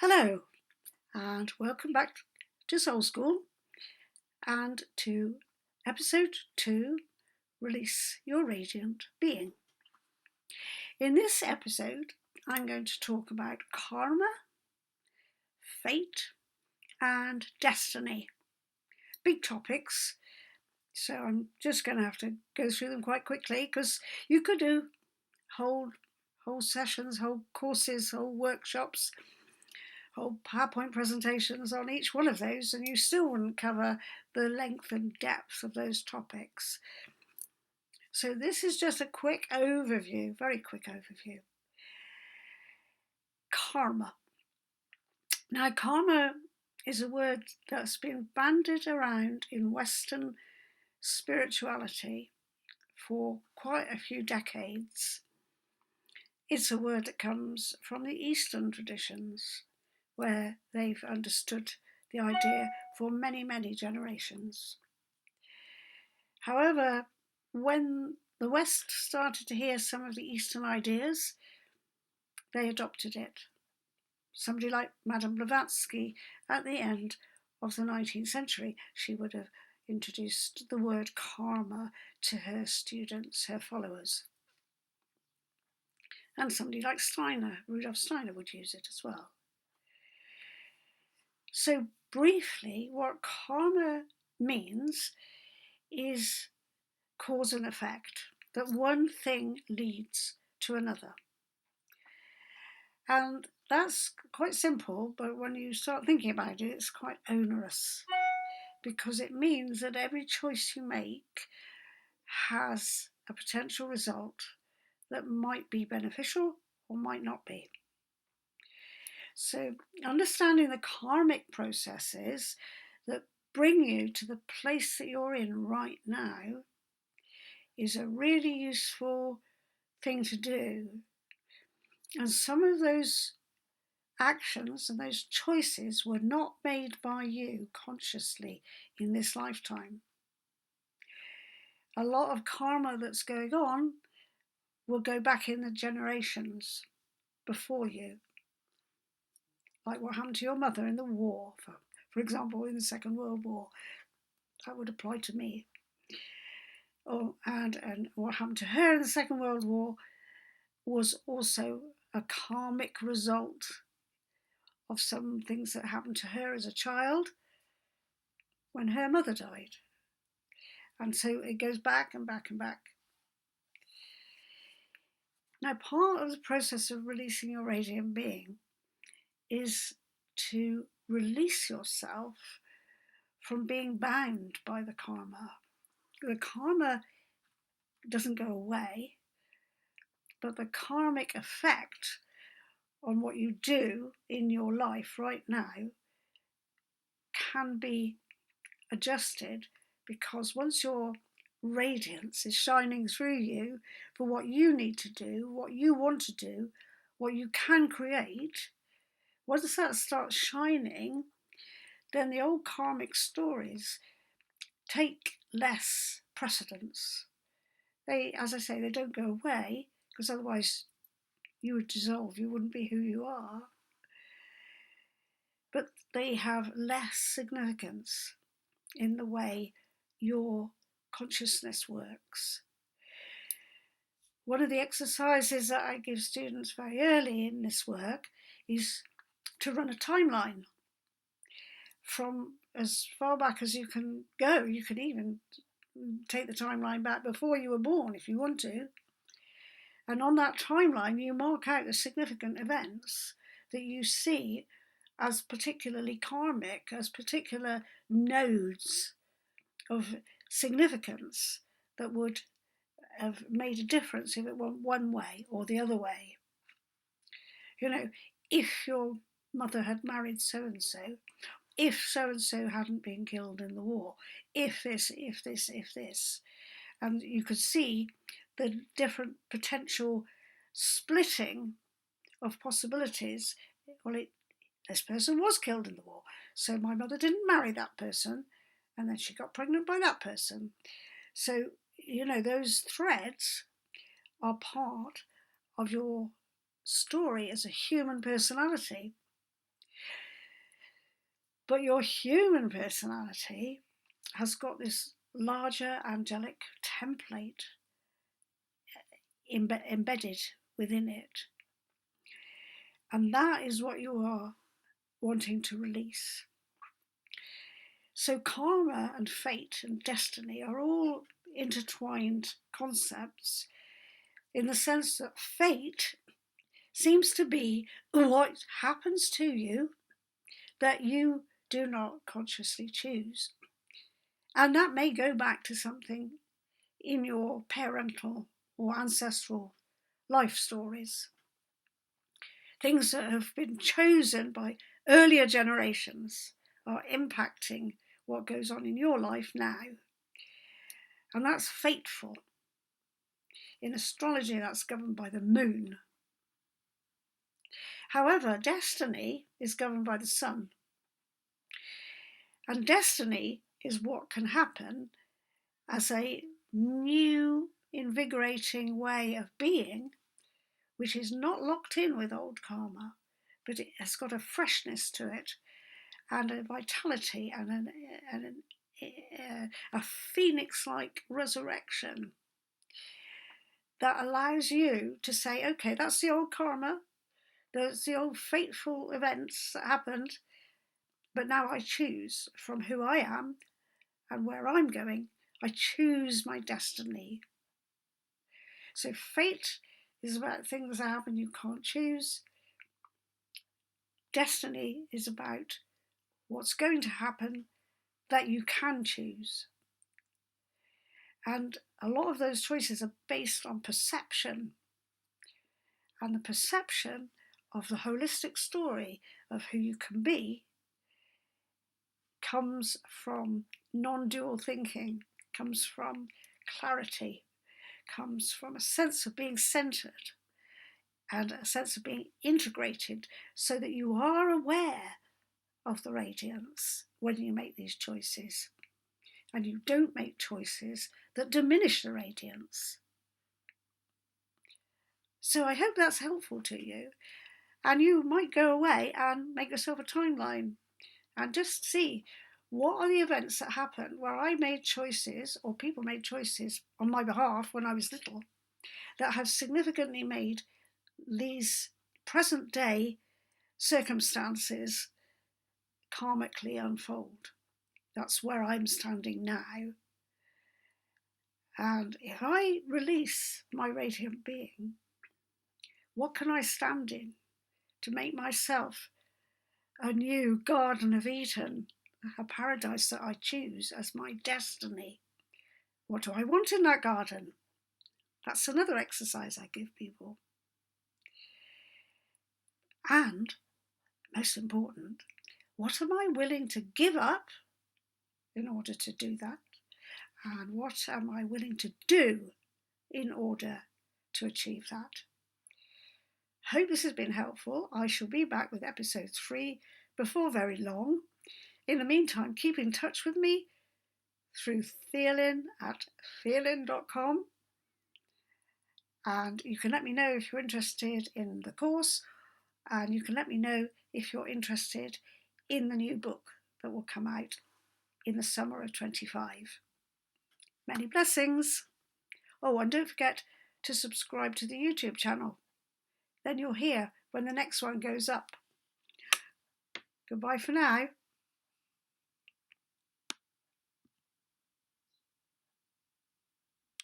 Hello, and welcome back to SoulSchool and to episode 2, Release Your Radiant Being. In this episode, I'm going to talk about karma, fate, and destiny. Big topics, so I'm just going to have to go through them quite quickly because you could do whole sessions, whole courses, whole workshops, whole PowerPoint presentations on each one of those, and you still wouldn't cover the length and depth of those topics. So this is just a quick overview, very quick overview. Karma. Now, karma is a word that's been bandied around in Western spirituality for quite a few decades. It's a word that comes from the Eastern traditions, where they've understood the idea for many, many generations. However, when the West started to hear some of the Eastern ideas, they adopted it. Somebody like Madame Blavatsky at the end of the 19th century, she would have introduced the word karma to her students, her followers. And somebody like Steiner, Rudolf Steiner, would use it as well. So briefly, what karma means is cause and effect, that one thing leads to another. And that's quite simple, but when you start thinking about it, it's quite onerous, because it means that every choice you make has a potential result that might be beneficial or might not be. So understanding the karmic processes that bring you to the place that you're in right now is a really useful thing to do. And some of those actions and those choices were not made by you consciously in this lifetime. A lot of karma that's going on will go back in the generations before you. Like what happened to your mother in the war, for example, in the Second World War. That would apply to me. And what happened to her in the Second World War was also a karmic result of some things that happened to her as a child when her mother died. And so it goes back and back and back. Now, part of the process of releasing your radiant being is to release yourself from being bound by the karma. The karma doesn't go away, but the karmic effect on what you do in your life right now can be adjusted, because once your radiance is shining through you for what you need to do, what you want to do, what you can create, once that starts shining, then the old karmic stories take less precedence. They, as I say, they don't go away, because otherwise you would dissolve, you wouldn't be who you are. But they have less significance in the way your consciousness works. One of the exercises that I give students very early in this work is to run a timeline from as far back as you can go. You can even take the timeline back before you were born if you want to. And on that timeline, you mark out the significant events that you see as particularly karmic, as particular nodes of significance that would have made a difference if it went one way or the other way. You know, if your mother had married so-and-so, if so-and-so hadn't been killed in the war, if this, if this, if this. And you could see the different potential splitting of possibilities. Well, this person was killed in the war, so my mother didn't marry that person, and then she got pregnant by that person. So, you know, those threads are part of your story as a human personality. But your human personality has got this larger angelic template embedded within it. And that is what you are wanting to release. So karma and fate and destiny are all intertwined concepts, in the sense that fate seems to be what happens to you that you do not consciously choose. And that may go back to something in your parental or ancestral life stories. Things that have been chosen by earlier generations are impacting what goes on in your life now. And that's fateful. In astrology, that's governed by the moon. However, destiny is governed by the sun. And destiny is what can happen as a new, invigorating way of being, which is not locked in with old karma, but it has got a freshness to it and a vitality and a phoenix-like resurrection that allows you to say, okay, that's the old karma, that's the old fateful events that happened, but now I choose from who I am and where I'm going. I choose my destiny. So fate is about things that happen you can't choose. Destiny is about what's going to happen that you can choose. And a lot of those choices are based on perception. And the perception of the holistic story of who you can be comes from non-dual thinking, comes from clarity, comes from a sense of being centered and a sense of being integrated, so that you are aware of the radiance when you make these choices, and you don't make choices that diminish the radiance. So I hope that's helpful to you, and you might go away and make yourself a timeline and just see what are the events that happened where I made choices, or people made choices on my behalf when I was little, that have significantly made these present day circumstances karmically unfold. That's where I'm standing now. And if I release my radiant being, what can I stand in to make myself a new Garden of Eden, a paradise that I choose as my destiny? What do I want in that garden? That's another exercise I give people. And, most important, what am I willing to give up in order to do that? And what am I willing to do in order to achieve that? Hope this has been helpful. I shall be back with episode 3 before very long. In the meantime, keep in touch with me through Theolyn at theolyn.com. And you can let me know if you're interested in the course, and you can let me know if you're interested in the new book that will come out in the summer of 25. Many blessings. Oh, and don't forget to subscribe to the YouTube channel. Then you'll hear when the next one goes up. Goodbye for now.